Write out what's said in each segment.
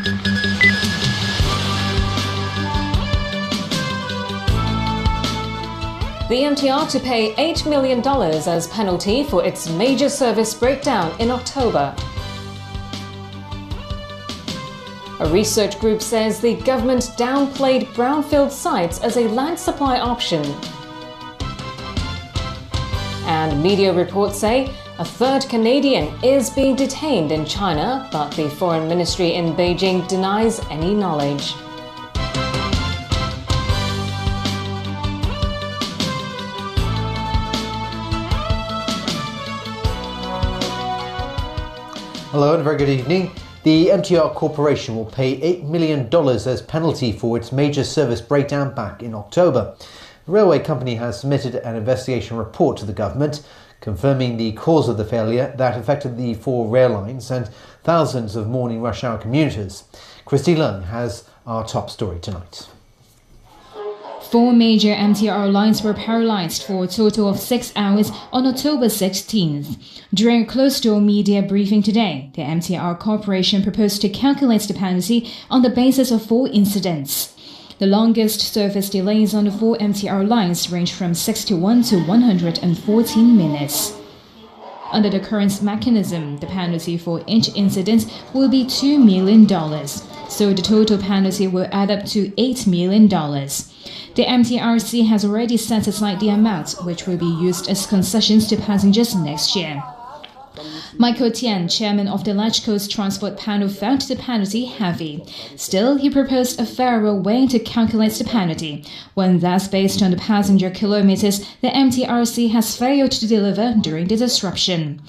The MTR to pay $8 million as penalty for its major service breakdown in October. A research group says the government downplayed brownfield sites as a land supply option. And media reports say a third Canadian is being detained in China, but the Foreign Ministry in Beijing denies any knowledge. Hello and a very good evening. The MTR Corporation will pay $8 million as penalty for its major service breakdown back in October. The railway company has submitted an investigation report to the government, confirming the cause of the failure that affected the 4 rail lines and thousands of morning rush hour commuters. Christy Leung has our top story tonight. 4 major MTR lines were paralysed for a total of 6 hours on October 16th. During a closed-door media briefing today, the MTR Corporation proposed to calculate the penalty on the basis of 4 incidents. The longest service delays on the 4 MTR lines range from 61 to 114 minutes. Under the current mechanism, the penalty for each incident will be $2 million, so the total penalty will add up to $8 million. The MTRC has already set aside the amount, which will be used as concessions to passengers next year. Michael Tian, chairman of the Latch Coast Transport Panel, found the penalty heavy. Still, he proposed a fairer way to calculate the penalty, when that's based on the passenger kilometers the MTRC has failed to deliver during the disruption.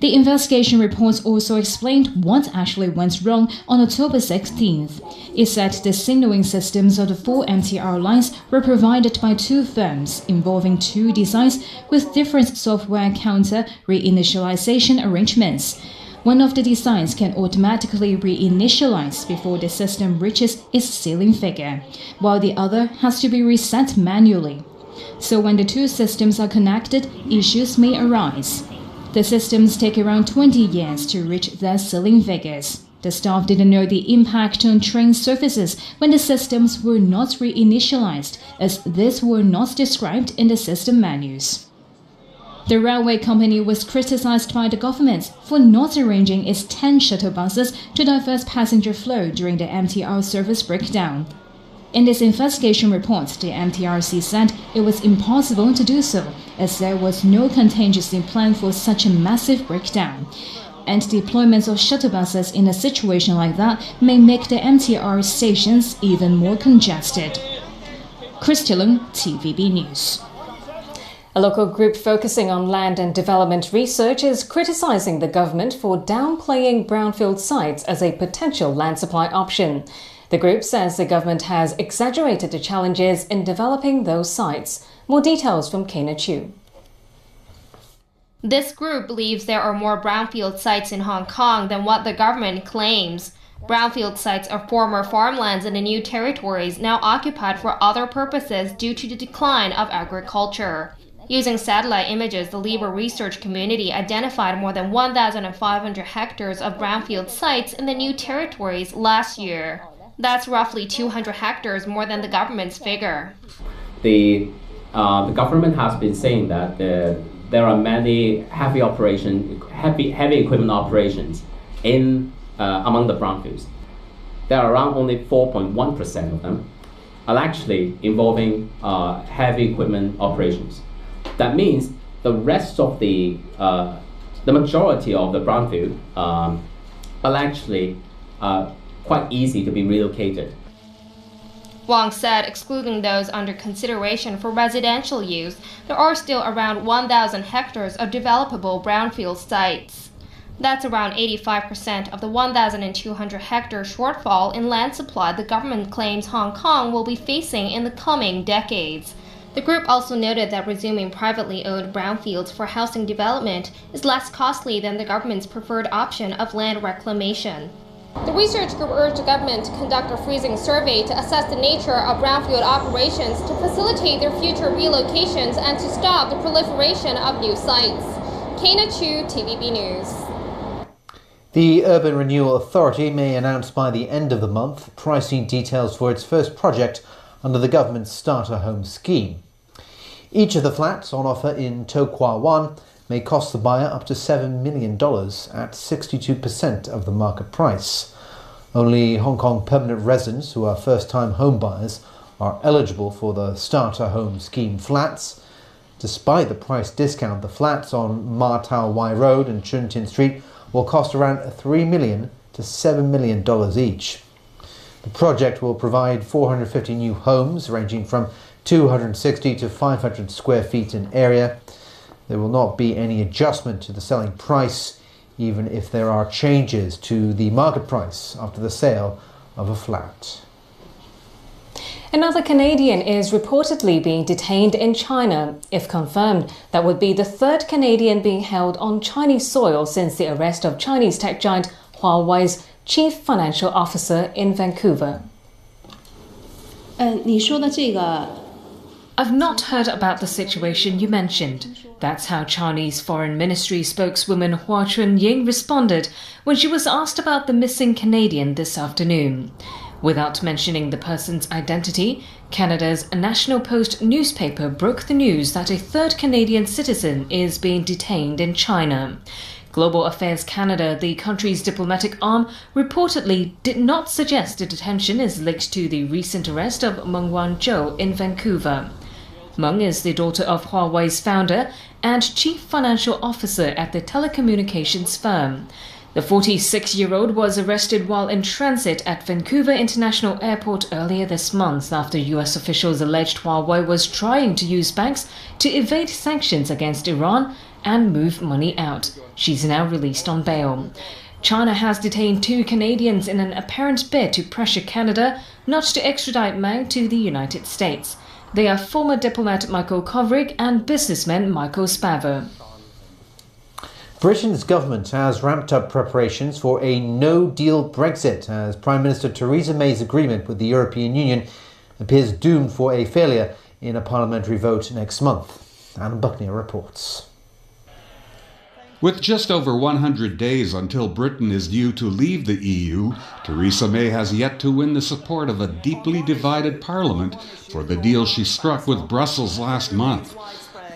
The investigation report also explained what actually went wrong on October 16th. It said the signaling systems of the 4 MTR lines were provided by 2 firms involving 2 designs with different software counter reinitialization arrangements. One of the designs can automatically reinitialize before the system reaches its ceiling figure, while the other has to be reset manually. So when the 2 systems are connected, issues may arise. The systems take around 20 years to reach their ceiling figures. The staff didn't know the impact on train surfaces when the systems were not reinitialized, as these were not described in the system manuals. The railway company was criticized by the government for not arranging its 10 shuttle buses to divert passenger flow during the MTR service breakdown. In this investigation report, the MTRC said it was impossible to do so, as there was no contingency plan for such a massive breakdown. And deployment of shuttle buses in a situation like that may make the MTR stations even more congested. Christy Leung, TVB News. A local group focusing on land and development research is criticizing the government for downplaying brownfield sites as a potential land supply option. The group says the government has exaggerated the challenges in developing those sites. More details from Kena Chu. This group believes there are more brownfield sites in Hong Kong than what the government claims. Brownfield sites are former farmlands in the new territories now occupied for other purposes due to the decline of agriculture. Using satellite images, the Libra research community identified more than 1,500 hectares of brownfield sites in the new territories last year. That's roughly 200 hectares more than the government's figure. The government has been saying that there are many heavy equipment operations in among the brownfields. There are around only 4.1% of them are actually involving heavy equipment operations. That means the rest of the majority of the brownfield are actually quite easy to be relocated. Wang said, excluding those under consideration for residential use, there are still around 1,000 hectares of developable brownfield sites. That's around 85% of the 1,200 hectare shortfall in land supply the government claims Hong Kong will be facing in the coming decades. The group also noted that resuming privately owned brownfields for housing development is less costly than the government's preferred option of land reclamation. The research group urged the government to conduct a freezing survey to assess the nature of brownfield operations to facilitate their future relocations and to stop the proliferation of new sites. Kena Chu, TVB News. The Urban Renewal Authority may announce by the end of the month pricing details for its first project under the government's starter home scheme. Each of the flats on offer in To Kwa Wan may cost the buyer up to $7 million at 62% of the market price. Only Hong Kong permanent residents who are first-time home buyers are eligible for the starter home scheme flats. Despite the price discount, the flats on Ma Tau Wai Road and Chun Tin Street will cost around $3 million to $7 million each. The project will provide 450 new homes ranging from 260 to 500 square feet in area. There will not be any adjustment to the selling price, even if there are changes to the market price after the sale of a flat. Another Canadian is reportedly being detained in China. If confirmed, that would be the third Canadian being held on Chinese soil since the arrest of Chinese tech giant Huawei's chief financial officer in Vancouver. I've not heard about the situation you mentioned. That's how Chinese Foreign Ministry spokeswoman Hua Chunying responded when she was asked about the missing Canadian this afternoon. Without mentioning the person's identity, Canada's National Post newspaper broke the news that a third Canadian citizen is being detained in China. Global Affairs Canada, the country's diplomatic arm, reportedly did not suggest the detention is linked to the recent arrest of Meng Wanzhou in Vancouver. Meng is the daughter of Huawei's founder and chief financial officer at the telecommunications firm. The 46-year-old was arrested while in transit at Vancouver International Airport earlier this month after US officials alleged Huawei was trying to use banks to evade sanctions against Iran and move money out. She's now released on bail. China has detained 2 Canadians in an apparent bid to pressure Canada not to extradite Meng to the United States. They are former diplomat Michael Kovrig and businessman Michael Spavor. Britain's government has ramped up preparations for a no-deal Brexit as Prime Minister Theresa May's agreement with the European Union appears doomed for a failure in a parliamentary vote next month. Adam Buckner reports. With just over 100 days until Britain is due to leave the EU, Theresa May has yet to win the support of a deeply divided Parliament for the deal she struck with Brussels last month.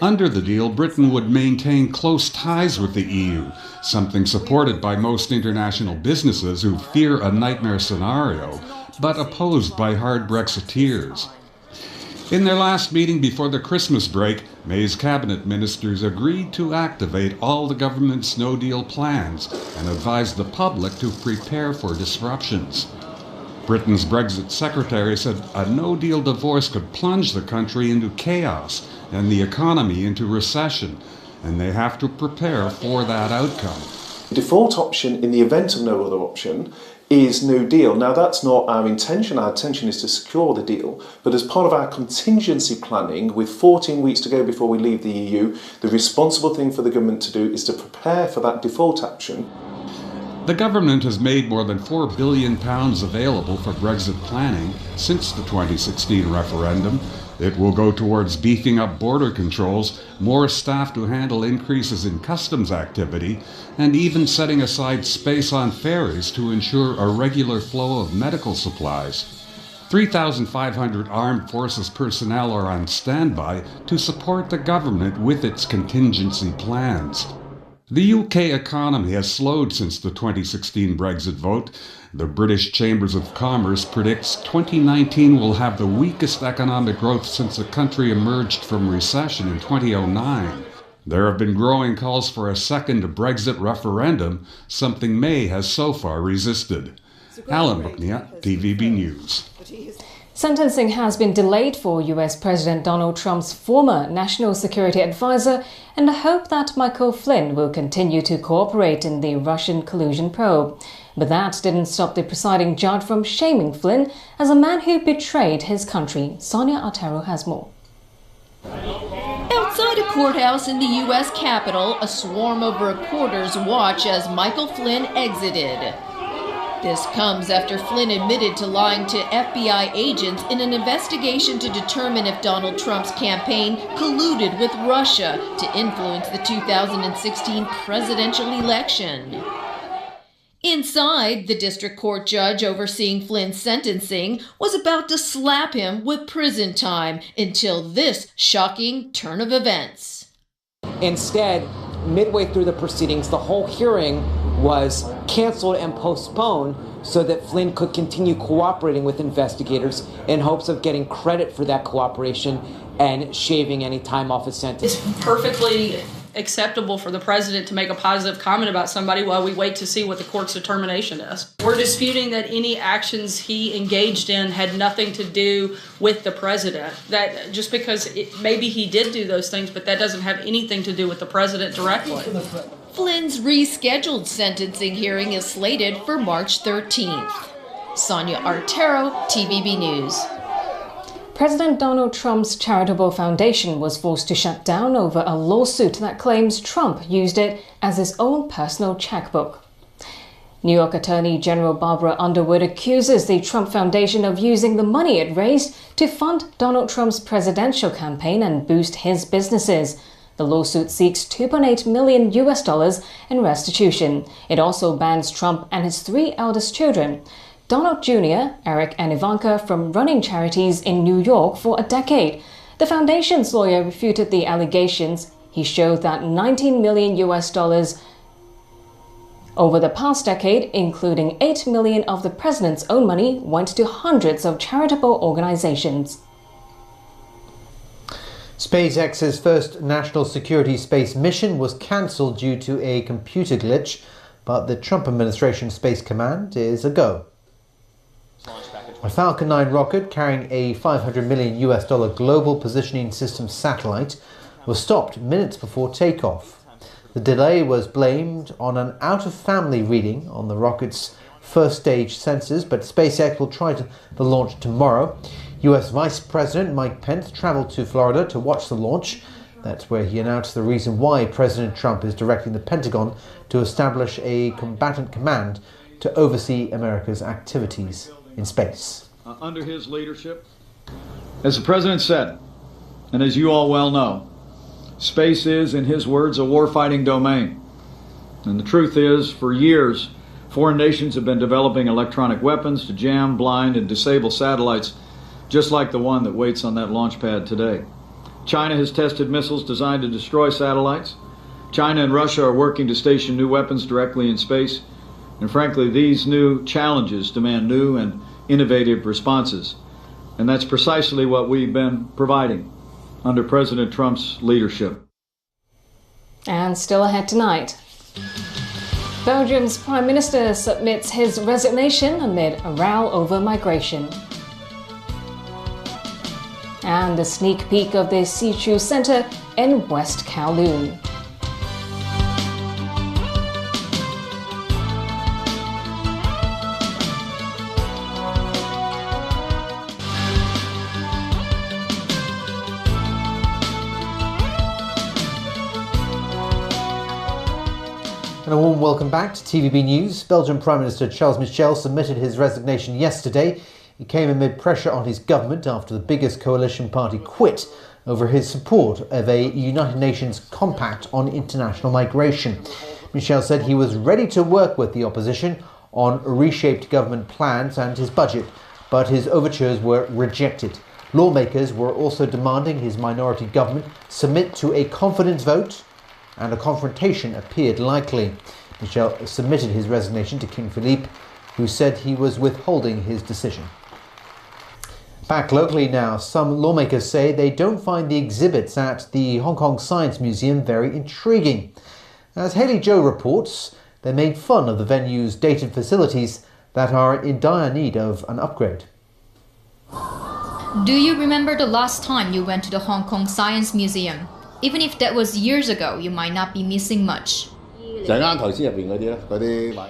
Under the deal, Britain would maintain close ties with the EU, something supported by most international businesses who fear a nightmare scenario, but opposed by hard Brexiteers. In their last meeting before the Christmas break, May's cabinet ministers agreed to activate all the government's no-deal plans and advised the public to prepare for disruptions. Britain's Brexit secretary said a no-deal divorce could plunge the country into chaos and the economy into recession, and they have to prepare for that outcome. The default option in the event of no other option is no deal. Now that's not our intention. Our intention is to secure the deal, but as part of our contingency planning, with 14 weeks to go before we leave the EU, the responsible thing for the government to do is to prepare for that default option. The government has made more than £4 billion available for Brexit planning since the 2016 referendum. It will go towards beefing up border controls, more staff to handle increases in customs activity, and even setting aside space on ferries to ensure a regular flow of medical supplies. 3,500 armed forces personnel are on standby to support the government with its contingency plans. The UK economy has slowed since the 2016 Brexit vote. The British Chambers of Commerce predicts 2019 will have the weakest economic growth since the country emerged from recession in 2009. There have been growing calls for a second Brexit referendum, something May has so far resisted. Alan Buckner, TVB News. Sentencing has been delayed for US President Donald Trump's former national security advisor in the hope that Michael Flynn will continue to cooperate in the Russian collusion probe. But that didn't stop the presiding judge from shaming Flynn as a man who betrayed his country. Sonia Artero has more. Outside a courthouse in the U.S. Capitol, a swarm of reporters watch as Michael Flynn exited. This comes after Flynn admitted to lying to FBI agents in an investigation to determine if Donald Trump's campaign colluded with Russia to influence the 2016 presidential election. Inside, the district court judge overseeing Flynn's sentencing was about to slap him with prison time until this shocking turn of events. Instead, midway through the proceedings, the whole hearing was canceled and postponed so that Flynn could continue cooperating with investigators in hopes of getting credit for that cooperation and shaving any time off his sentence. It's perfectly acceptable for the president to make a positive comment about somebody while we wait to see what the court's determination is. We're disputing that any actions he engaged in had nothing to do with the president. That just because maybe he did do those things, but that doesn't have anything to do with the president directly. Flynn's rescheduled sentencing hearing is slated for March 13th. Sonia Artero, TVB News. President Donald Trump's charitable foundation was forced to shut down over a lawsuit that claims Trump used it as his own personal checkbook. New York Attorney General Barbara Underwood accuses the Trump Foundation of using the money it raised to fund Donald Trump's presidential campaign and boost his businesses. The lawsuit seeks $2.8 million in restitution. It also bans Trump and his 3 eldest children, Donald Jr., Eric and Ivanka, from running charities in New York for a decade. The foundation's lawyer refuted the allegations. He showed that $19 million over the past decade, including $8 million of the president's own money, went to hundreds of charitable organizations. SpaceX's first national security space mission was cancelled due to a computer glitch, but the Trump administration Space Command is a go. A Falcon 9 rocket carrying a $500 million global positioning system satellite was stopped minutes before takeoff. The delay was blamed on an out-of-family reading on the rocket's first stage sensors, but SpaceX will try the launch tomorrow. US Vice President Mike Pence traveled to Florida to watch the launch. That's where he announced the reason why President Trump is directing the Pentagon to establish a combatant command to oversee America's activities in space. Under his leadership, as the president said, and as you all well know, space is, in his words, a war-fighting domain. And the truth is, for years, foreign nations have been developing electronic weapons to jam, blind, and disable satellites, just like the one that waits on that launch pad today. China has tested missiles designed to destroy satellites. China and Russia are working to station new weapons directly in space. And frankly, these new challenges demand new and innovative responses. And that's precisely what we've been providing under President Trump's leadership. And still ahead tonight. Belgium's Prime Minister submits his resignation amid a row over migration. And a sneak peek of the Sichu Centre in West Kowloon. And a warm welcome back to TVB News. Belgian Prime Minister Charles Michel submitted his resignation yesterday. It came amid pressure on his government after the biggest coalition party quit over his support of a United Nations compact on international migration. Michel said he was ready to work with the opposition on reshaped government plans and his budget, but his overtures were rejected. Lawmakers were also demanding his minority government submit to a confidence vote, and a confrontation appeared likely. Michel submitted his resignation to King Philippe, who said he was withholding his decision. Back locally now, some lawmakers say they don't find the exhibits at the Hong Kong Science Museum very intriguing. As Haley Joe reports, they made fun of the venue's dated facilities that are in dire need of an upgrade. Do you remember the last time you went to the Hong Kong Science Museum? Even if that was years ago, you might not be missing much.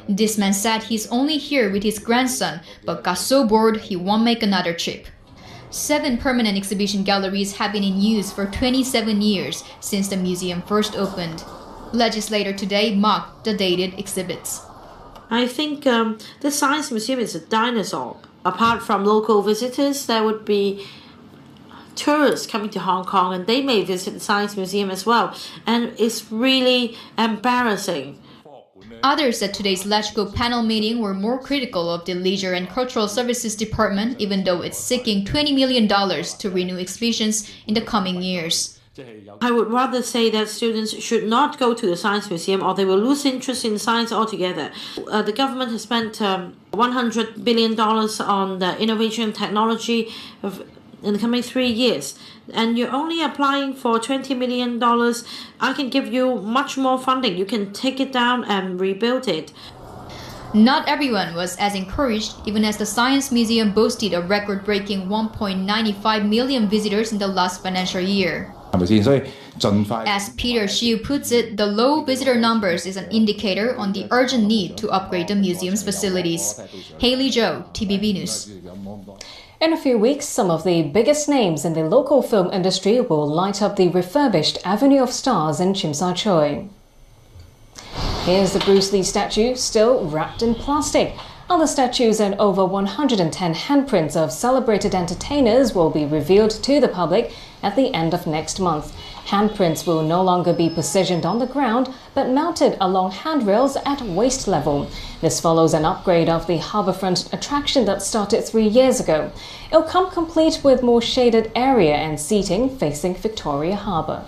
This man said he's only here with his grandson, but got so bored he won't make another trip. 7 permanent exhibition galleries have been in use for 27 years since the museum first opened. Legislator today mocked the dated exhibits. I think the Science Museum is a dinosaur. Apart from local visitors, there would be tourists coming to Hong Kong, and they may visit the Science Museum as well. And it's really embarrassing. Others at today's LegCo panel meeting were more critical of the Leisure and Cultural Services Department, even though it's seeking $20 million to renew exhibitions in the coming years. I would rather say that students should not go to the Science Museum or they will lose interest in science altogether. The government has spent $100 billion on the innovation and technology in the coming 3 years, and you're only applying for $20 million. I can give you much more funding. You can take it down and rebuild it. Not everyone was as encouraged, even as the Science Museum boasted a record-breaking 1.95 million visitors in the last financial year. As Peter Hsu puts it, the low visitor numbers is an indicator on the urgent need to upgrade the museum's facilities. Haley Zhou, TVB News. In a few weeks, some of the biggest names in the local film industry will light up the refurbished Avenue of Stars in Tsim Sha Tsui. Here's the Bruce Lee statue, still wrapped in plastic. Other statues and over 110 handprints of celebrated entertainers will be revealed to the public at the end of next month. Handprints will no longer be positioned on the ground, but mounted along handrails at waist level. This follows an upgrade of the harbourfront attraction that started 3 years ago. It'll come complete with more shaded area and seating facing Victoria Harbour.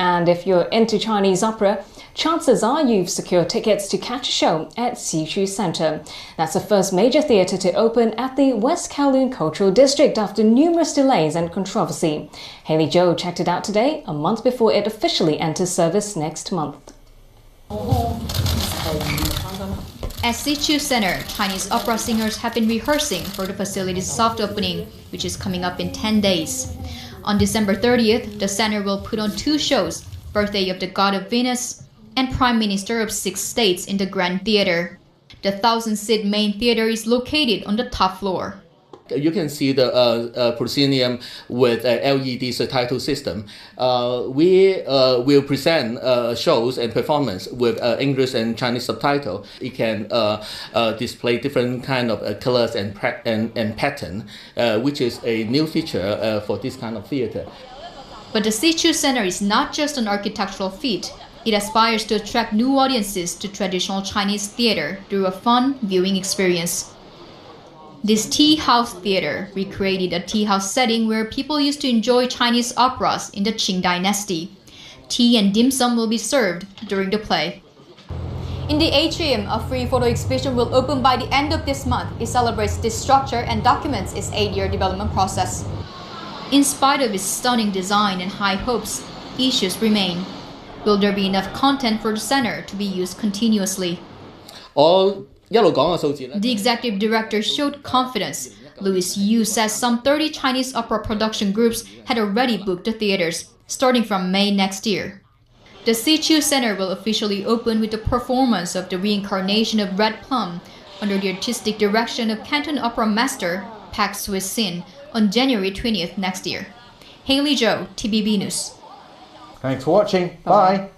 And if you're into Chinese opera, chances are you've secured tickets to catch a show at Xishu Centre. That's the first major theatre to open at the West Kowloon Cultural District after numerous delays and controversy. Haley Zhou checked it out today, a month before it officially enters service next month. At Xishu Centre, Chinese opera singers have been rehearsing for the facility's soft opening, which is coming up in 10 days. On December 30th, the center will put on 2 shows, Birthday of the God of Venus and Prime Minister of 6 States in the Grand Theatre. The 1,000-seat main theatre is located on the top floor. You can see the proscenium with LED title system. We will present shows and performance with English and Chinese subtitle. It can display different kind of colors and pattern, which is a new feature for this kind of theater. But the Xishu Center is not just an architectural feat. It aspires to attract new audiences to traditional Chinese theater through a fun viewing experience. This tea house theater recreated a tea house setting where people used to enjoy Chinese operas in the Qing dynasty. Tea and dim sum will be served during the play. In the atrium, a free photo exhibition will open by the end of this month. It celebrates this structure and documents its 8-year development process. In spite of its stunning design and high hopes, issues remain. Will there be enough content for the center to be used continuously? The executive director showed confidence. Louis Yu says some 30 Chinese opera production groups had already booked the theaters, starting from May next year. The Xishu Center will officially open with the performance of the reincarnation of Red Plum under the artistic direction of Canton Opera Master Pak Sui-sin on January 20th next year. Haley Zhou, TVB News. Thanks for watching. Bye.